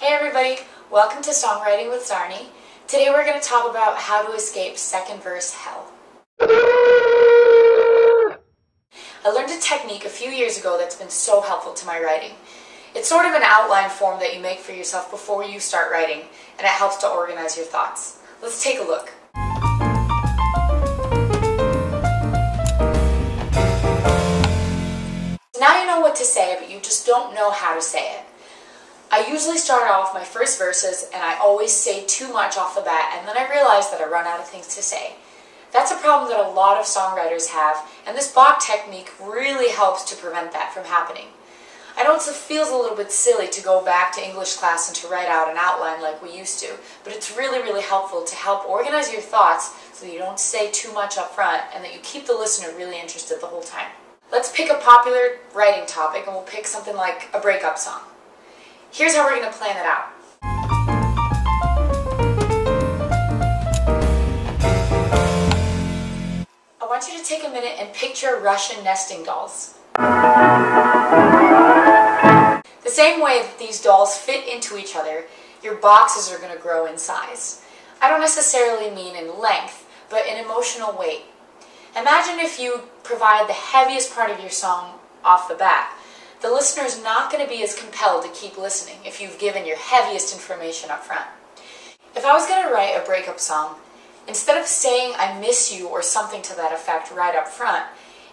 Hey everybody, welcome to Songwriting with Zarni. Today we're going to talk about how to escape second verse hell. I learned a technique a few years ago that's been so helpful to my writing. It's sort of an outline form that you make for yourself before you start writing, and it helps to organize your thoughts. Let's take a look. Now you know what to say, but you just don't know how to say it. I usually start off my first verses and I always say too much off the bat, and then I realize that I run out of things to say. That's a problem that a lot of songwriters have, and this box technique really helps to prevent that from happening. I know it feels a little bit silly to go back to English class and to write out an outline like we used to, but it's really helpful to help organize your thoughts so that you don't say too much up front and that you keep the listener really interested the whole time. Let's pick a popular writing topic, and we'll pick something like a breakup song. Here's how we're going to plan it out. I want you to take a minute and picture Russian nesting dolls. The same way that these dolls fit into each other, your boxes are going to grow in size. I don't necessarily mean in length, but in emotional weight. Imagine if you provide the heaviest part of your song off the bat. The listener is not going to be as compelled to keep listening if you've given your heaviest information up front. If I was going to write a breakup song, instead of saying I miss you or something to that effect right up front,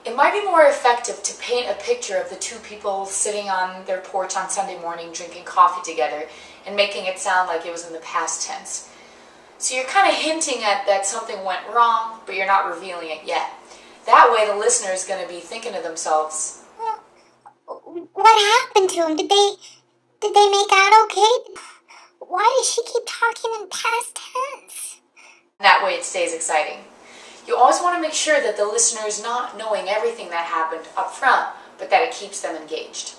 it might be more effective to paint a picture of the two people sitting on their porch on Sunday morning drinking coffee together and making it sound like it was in the past tense. So you're kind of hinting at that something went wrong, but you're not revealing it yet. That way the listener is going to be thinking to themselves, what happened to him? Did they make out okay? Why does she keep talking in past tense? That way it stays exciting. You always want to make sure that the listener is not knowing everything that happened up front, but that it keeps them engaged.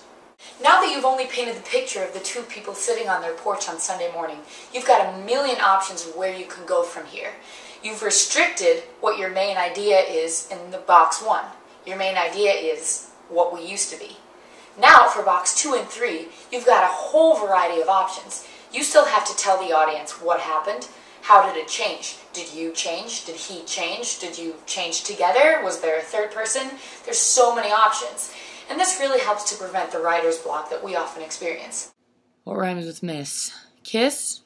Now that you've only painted the picture of the two people sitting on their porch on Sunday morning, you've got a million options of where you can go from here. You've restricted what your main idea is in the box 1. Your main idea is what we used to be. Now for box 2 and 3, you've got a whole variety of options. You still have to tell the audience what happened. How did it change? Did you change? Did he change? Did you change together? Was there a third person? There's so many options. And this really helps to prevent the writer's block that we often experience. What rhymes with miss? Kiss?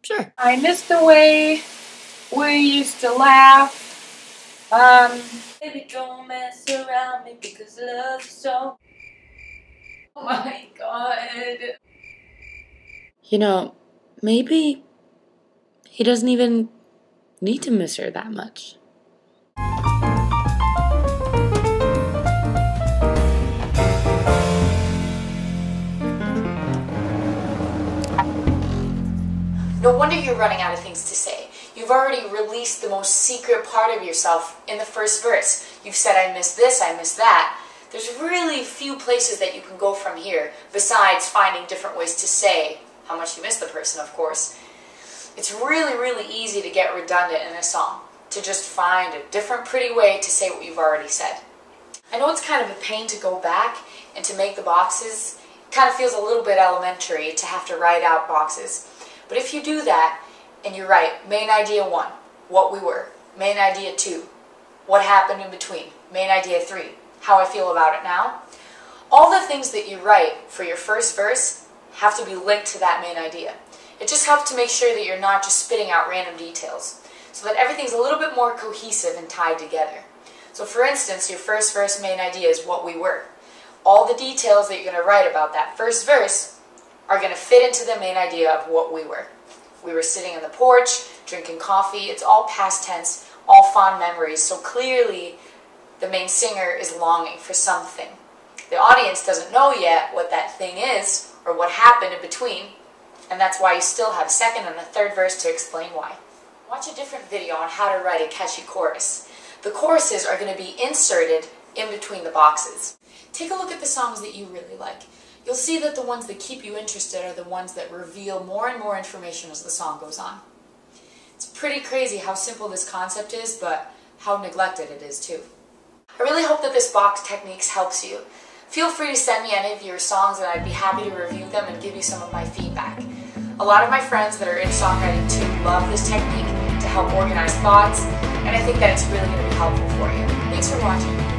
Sure. I miss the way we used to laugh. Baby, don't mess around me because love's so... Oh my God. You know, maybe he doesn't even need to miss her that much. No wonder you're running out of things to say. You've already released the most secret part of yourself in the first verse. You've said, I miss this, I miss that. There's really few places that you can go from here, besides finding different ways to say how much you miss the person, of course. It's really easy to get redundant in a song, to just find a different pretty way to say what you've already said. I know it's kind of a pain to go back and to make the boxes. It kind of feels a little bit elementary to have to write out boxes. But if you do that, and you write main idea 1, what we were, main idea 2, what happened in between, main idea 3, how I feel about it now, all the things that you write for your first verse have to be linked to that main idea. It just helps to make sure that you're not just spitting out random details, so that everything's a little bit more cohesive and tied together. So for instance, your first verse main idea is what we were. All the details that you're going to write about that first verse are going to fit into the main idea of what we were. We were sitting on the porch, drinking coffee. It's all past tense, all fond memories. So clearly, the main singer is longing for something. The audience doesn't know yet what that thing is, or what happened in between, and that's why you still have a second and a third verse to explain why. Watch a different video on how to write a catchy chorus. The choruses are going to be inserted in between the boxes. Take a look at the songs that you really like. You'll see that the ones that keep you interested are the ones that reveal more and more information as the song goes on. It's pretty crazy how simple this concept is, but how neglected it is too. I really hope that this box techniques helps you. Feel free to send me any of your songs and I'd be happy to review them and give you some of my feedback. A lot of my friends that are in songwriting too love this technique to help organize thoughts, and I think that it's really going to be helpful for you. Thanks for watching.